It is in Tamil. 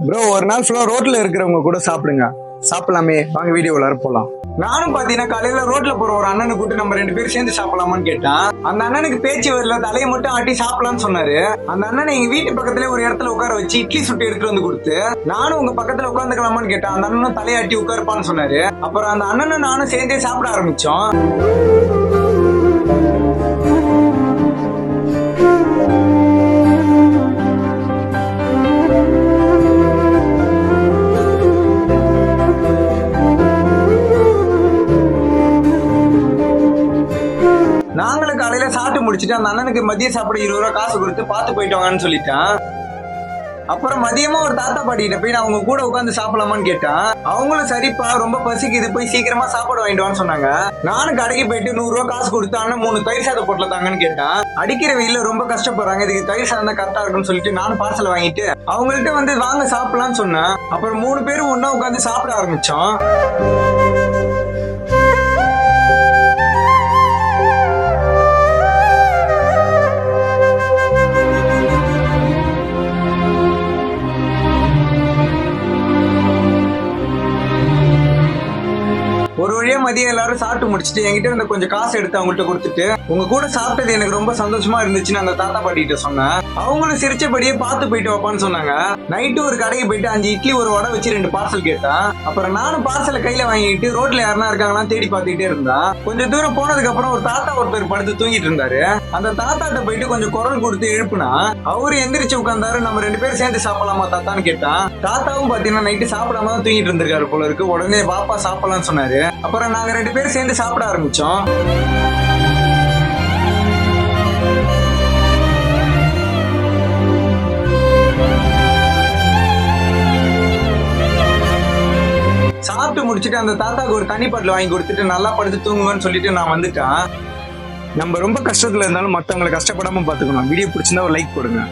ப்ரோ ஒரு நாள் ஃபுல்லா ரோட்ல இருக்கிறவங்க கூட சாப்பிடுங்க. சாப்பிடலாமே, வாங்க வீடியோ எல்லாரும் போலாம். நானும் பாத்தீங்கன்னா காலையில ரோட்ல போற ஒரு அண்ணனை கூட்டு நம்ம 2 பேரும் சேர்ந்து சாப்பிடலாமான்னு கேட்டேன். அந்த அண்ணனுக்கு பேச்சு வரல, தலையை மட்டும் ஆட்டி சாப்பிடலாம்னு சொன்னாரு. அந்த அண்ணனை எங்க வீட்டு பக்கத்துல ஒரு இடத்துல உட்கார வச்சு இட்லி சுட்டு எடுத்துட்டு வந்து கொடுத்து, நானும் உங்க பக்கத்துல உட்காந்துக்கலாமான்னு கேட்டேன். அந்த அண்ணனும் தலையாட்டி உட்காருப்பான்னு சொன்னாரு. அப்புறம் அந்த அண்ணனும் நானும் சேர்ந்தே சாப்பிட ஆரம்பிச்சோம். நாங்களும் காலையில சாப்பிட்டு முடிச்சுட்டு அந்த அண்ணனுக்கு மதிய சாப்பிட 20 ரூபா காசு கொடுத்து பார்த்து போயிட்டு வாங்கன்னு சொல்லிட்டேன். அப்புறம் மதியமா ஒரு தாத்தா பாட்டிகிட்ட போய் நான் அவங்க கூட உட்காந்து சாப்பிடலாமான்னு கேட்டேன். அவங்களும் சரிப்பா ரொம்ப பசிக்குது, போய் சீக்கிரமா சாப்பாடு வாங்கிட்டு வான்னு சொன்னாங்க. நானும் கடைக்கு போயிட்டு 100 ரூபா காசு கொடுத்து அண்ணன் 3 தயிர் சாதம் போட்டுல தாங்கன்னு கேட்டேன். அடிக்கிற வெயில ரொம்ப கஷ்டப்படுறாங்க, இதுக்கு தயிர் சாதம் தான் கரெக்டா இருக்குன்னு சொல்லிட்டு நானும் பார்சல் வாங்கிட்டு அவங்கள்ட்ட வந்து வாங்க சாப்பிடலாம்னு சொன்னேன். அப்புறம் 3 பேரும் ஒன்னா உட்காந்து சாப்பிட ஆரம்பிச்சோம். ஒரு வழியா மதியம் எல்லாரும் சாப்பிட்டு முடிச்சுட்டு என்கிட்ட இருந்த கொஞ்சம் காசு எடுத்து அவங்கள்ட்ட கொடுத்துட்டு, உங்க கூட சாப்பிட்டது எனக்கு ரொம்ப சந்தோஷமா இருந்துச்சுன்னு அந்த தாத்தா பாட்டிகிட்ட சொன்னேன். அவங்களும் சிரிச்சபடியே பார்த்து போயிட்டு வாப்பான்னு சொன்னாங்க. நைட்டு ஒரு கடைக்கு போயிட்டு 5 இட்லி ஒரு வடை வச்சு 2 பார்சல் கேட்டேன். அப்புறம் நானும் பார்சலை கையில வாங்கிட்டு ரோட்ல யாருன்னா இருக்காங்களாம் தேடி பார்த்துக்கிட்டே இருந்தேன். கொஞ்சம் தூரம் போனதுக்கு அப்புறம் ஒரு தாத்தா ஒருத்தர் படுத்து தூங்கிட்டு இருந்தாரு. அந்த தாத்தாட்ட போயிட்டு கொஞ்சம் குரல் கொடுத்து எழுப்புனா அவரு எந்திரிச்சு உட்கார்ந்தாரு. நம்ம 2 பேரும் சேர்ந்து சாப்பிடலாமா தாத்தான்னு கேட்டான். தாத்தாவும் பாத்தீங்கன்னா நைட்டு சாப்பிடாம தான் தூங்கிட்டு இருந்திருக்காரு போல இருக்கு. உடனே வாப்பா சாப்பிடலாம்னு சொன்னாரு. அப்புறம் நாங்க 2 பேரும் சேர்ந்து சாப்பிட ஆரம்பிச்சோம். சாப்பிட்டு முடிச்சுட்டு அந்த தாத்தாக்கு ஒரு தண்ணி பாட்டில் வாங்கி கொடுத்துட்டு நல்லா படுத்து தூங்குவேன்னு சொல்லிட்டு நான் வந்துட்டேன். நம்ம ரொம்ப கஷ்டத்துல இருந்தாலும் மத்தவங்களை கஷ்டப்படாம பாத்துக்கணும். வீடியோ பிடிச்சிருந்தா ஒரு லைக் போடுங்க.